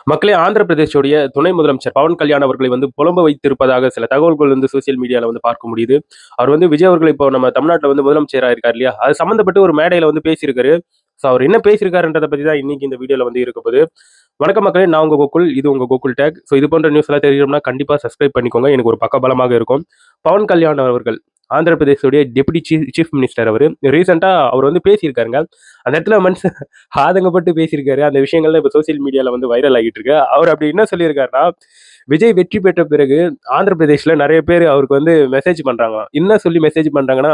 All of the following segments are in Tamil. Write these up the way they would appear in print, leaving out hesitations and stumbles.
மக்களே ஆந்திர பிரதேஷோடைய துணை முதலமைச்சர் பவன் கல்யாண் அவர்களை வந்து புலம்ப வைத்திருப்பதாக சில தகவல்கள் வந்து சோசியல் மீடியால வந்து பார்க்க முடியுது. அவர் வந்து விஜய் அவர்கள் இப்போ நம்ம தமிழ்நாட்டுல வந்து முதலமைச்சரா இருக்காரு இல்லையா? அது சம்மந்தப்பட்டு ஒரு மேடையில வந்து பேசியிருக்காரு. ஸோ அவர் என்ன பேசியிருக்காருன்றத பத்தி தான் இன்னைக்கு இந்த வீடியோல வந்து இருக்க போகுது. வணக்கம் மக்களே, நான் உங்க கோகுல். இது உங்க கோகுல் டேக். ஸோ இது போன்ற நியூஸ் எல்லாம் தெரியணும்னா கண்டிப்பா சப்ஸ்கிரைப் பண்ணிக்கோங்க. எனக்கு ஒரு பக்கபலமாக இருக்கும். பவன் கல்யாண் அவர்கள் ஆந்திர பிரதேசோடைய டெபுட்டி சீஃப் மினிஸ்டர் அவரு. ரீசென்ட்டா அவர் வந்து பேசியிருக்காருங்க. அந்த இடத்துல மனுஷன் ஆதங்கப்பட்டு பேசியிருக்காரு. அந்த விஷயங்கள்லாம் இப்ப சோசியல் மீடியால வந்து வைரல் ஆகிட்டு இருக்கு. அவர் அப்படி என்ன சொல்லியிருக்காருன்னா, விஜய் வெற்றி பெற்ற பிறகு ஆந்திர பிரதேஷ்ல நெறைய பேர் அவருக்கு வந்து மெசேஜ் பண்றாங்களாம். என்ன சொல்லி மெசேஜ் பண்றாங்கன்னா,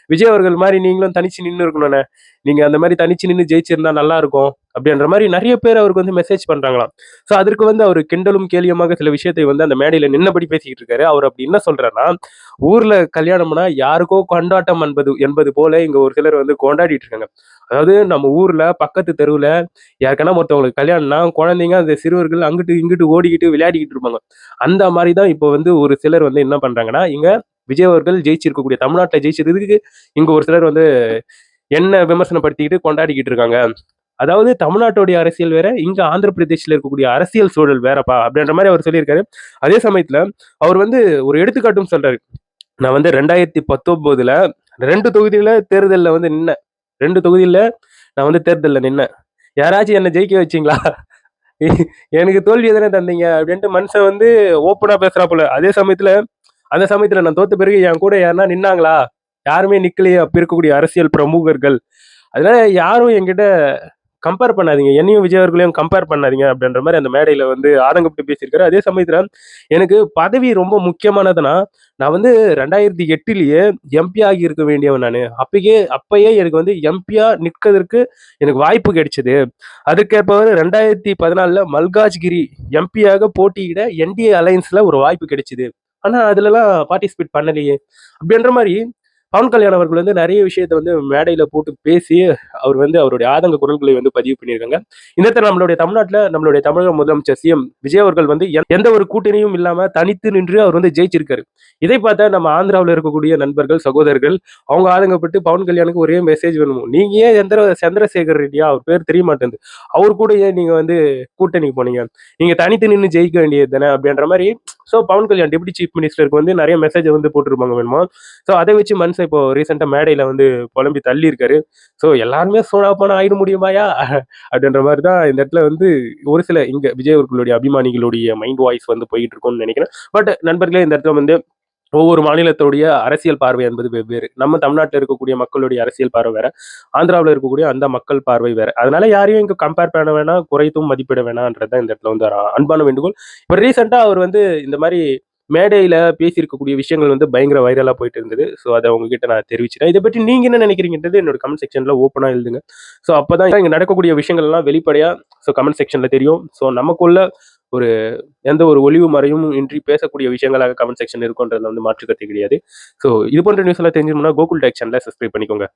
"விஜய் அவர்கள் மாரி நீங்களும் தனிச்சு நின்னு இருக்கணும்ண்ணே. நீங்க அந்த மாரி தனிச்சு நின்னு ஜெயிச்சிருந்தா நல்லா இருக்கும்." அப்படின்ற மாரி நெறைய பேர் அவருக்கு வந்து மெசேஜ் பண்றாங்களாம். ஸோ அதற்கு வந்து அவரு கிண்டலும் கேலியுமாக சில விஷயத்தை வந்து அந்த மேடையில நின்னபடி பேசிக்கிட்டு இருக்காரு. அவர் அப்படி என்ன சொல்றாருன்னா, ஊர்ல கல்யாணம்னா யாருக்கோ கொண்டாட்டம் என்பது என்பது போல இங்க ஒரு சிலர் வந்து கொண்டாடிட்டு இருக்காங்க. அதாவது நம்ம ஊர்ல பக்கத்து தெருவுல யாருக்கான ஒருத்தவங்களுக்கு கல்யாணம்னா குழந்தைங்க அந்த சிறுவர்கள் அங்கிட்டு இங்கிட்டு ஓடிக்கிட்டு விளையாடிக்கிட்டு இருப்பாங்க. அந்த மாதிரி தான் இப்போ வந்து ஒரு சிலர் வந்து என்ன பண்றாங்கன்னா, இங்க விஜய் அவர்கள் ஜெயிச்சிருக்கக்கூடிய தமிழ்நாட்டுல ஜெயிச்சதுக்கு இங்க ஒரு சிலர் வந்து என்ன விமர்சனப்படுத்திக்கிட்டு கொண்டாடிக்கிட்டு இருக்காங்க. அதாவது தமிழ்நாட்டுடைய அரசியல் வேற, இங்க ஆந்திர பிரதேஷ்ல இருக்கக்கூடிய அரசியல் சூழல் வேறப்பா அப்படின்ற மாரி அவர் சொல்லியிருக்காரு. அதே சமயத்துல அவர் வந்து ஒரு எடுத்துக்காட்டும் சொல்றாரு. நான் வந்து 2019ல 2 தொகுதியில தேர்தல்ல வந்து நின்னேன். 2 தொகுதியில நான் வந்து தேர்தல்ல நின்னேன். யாராச்சும் என்ன ஜெயிக்க வச்சீங்களா? எனக்கு தோல்விய தானே தந்தீங்க அப்டின்ட்டு மனுஷன் வந்து ஓப்பனா பேசுறாப்புல. அதே சமயத்துல அந்த சமயத்துல நான் தோத்த பிறகு என் கூட யாருனா நின்னாங்களா? யாருமே நிக்கலையே அப்ப இருக்கக்கூடிய அரசியல் பிரமுகர்கள். அதனால யாரும் என்கிட்ட கம்பேர் பண்ணாதீங்க. என்னையும் விஜய் அவர்களையும் கம்பேர் பண்ணாதீங்க அப்படின்ற மாரி அந்த மேடையில வந்து ஆதங்கப்பட்டு பேசியிருக்காரு. அதே சமயத்துல எனக்கு பதவி ரொம்ப முக்கியமானதுன்னா, நான் வந்து 2008லயே எம்பி ஆகி இருக்க வேண்டியவன் நானு. அப்பயே எனக்கு வந்து எம்பியா நிற்கதற்கு எனக்கு வாய்ப்பு கிடைச்சது. அதுக்கேற்ப 2014ல மல்காஜ்கிரி எம்பியாக போட்டியிட என்டிஏ அலையன்ஸ்ல ஒரு வாய்ப்பு கிடைச்சது. ஆனா அதுலலாம் பார்ட்டிசிபேட் பண்ணலையே. அப்படின்ற மாரி பவன் கல்யாண் அவர்கள் வந்து நெறைய விஷயத்த வந்து மேடையில போட்டு பேசி, அவர் வந்து அவருடைய ஆதங்க குரல்களை வந்து பதிவு பண்ணியிருக்காங்க. இந்த இடத்துல நம்மளுடைய தமிழ்நாட்டுல நம்மளுடைய தமிழக முதலமைச்சர் சிஎம் விஜய் அவர்கள் வந்து எந்த ஒரு கூட்டணியும் இல்லாம தனித்து நின்று அவர் வந்து ஜெயிச்சிருக்காரு. இதை பார்த்தா நம்ம ஆந்திராவுல இருக்கக்கூடிய நண்பர்கள், சகோதரர்கள் அவங்க ஆதங்கப்பட்டு பவன் கல்யாணுக்கு ஒரே மெசேஜ் வேணும். நீங்க ஏன் சந்திரசேகர் ரெட்டியா? அவர் பேர் தெரிய மாட்டேங்குது. அவர் கூட ஏன் நீங்க வந்து கூட்டணிக்கு போனீங்க? நீங்க தனித்து நின்னு ஜெயிக்க வேண்டியது தானே அப்படின்ற மாரி பவன் கல்யாண் டெப்யூட்டி சீஃப் மினிஸ்டருக்கு வந்து நெறைய மெசேஜ வந்து போட்டிருப்பாங்க வேணுமா. அதை வச்சு மனுஷன் இப்போ ரீசெண்டா மேடையில வந்து புலம்பி தள்ளியிருக்காரு. எல்லாருமே சோனா ஆயிட முடியுமாயா? அப்படின்ற மாரி தான் இந்த இடத்துல வந்து ஒரு சில இங்க விஜய் அவர்களுடைய அபிமானிகளுடைய மைண்ட் வாய்ஸ் வந்து போயிட்டு இருக்கும்னு நெனைக்கிறேன். பட் நண்பர்களே, இந்த இடத்துல வந்து ஒவ்வொரு மாநிலத்துடைய அரசியல் பார்வை என்பது வெவ்வேறு. நம்ம தமிழ்நாட்டுல இருக்கக்கூடிய மக்களுடைய அரசியல் பார்வை வேற. ஆந்திராவுல இருக்கக்கூடிய அந்த மக்கள் பார்வை வேற. அதனால யாரையும் இங்க கம்பேர் பண்ண வேணாம், குறைத்தும் மதிப்பிட வேணாம்ன்றது தான் இந்த இடத்துல வந்து ஒரு அன்பான வேண்டுகோள். இப்ப ரீசென்ட்டா அவர் வந்து இந்த மாரி மேடையில பேசியிருக்கக்கூடிய விஷயங்கள் வந்து பயங்கர வைரலா போயிட்டு இருந்தது. அத உங்ககிட்ட நான் தெரிவிச்சுட்டேன். இத பத்தி நீங்க என்ன நினைக்கிறீங்கன்றது என்னோட கமெண்ட் செக்ஷன்ல ஓப்பனா எழுதுங்க. அப்பதான் இங்க நடக்கக்கூடிய விஷயங்கள் எல்லாம் வெளிப்படையா கமெண்ட் செக்ஷன்ல தெரியும். நமக்குள்ள ஒரு எந்த ஒரு ஒளிவு மறைவும் இன்றி பேசக்கூடிய விஷயங்களாக கமெண்ட் செக்ஷன் இருக்கும்ன்றதுல வந்து மாற்று கருத்து கிடையாது. இது போன்ற நியூஸ் எல்லாம் தெரிஞ்சுக்கணும்னா கோகுல் டேக் சேனலை சப்ஸ்கிரைப் பண்ணிக்கோங்க.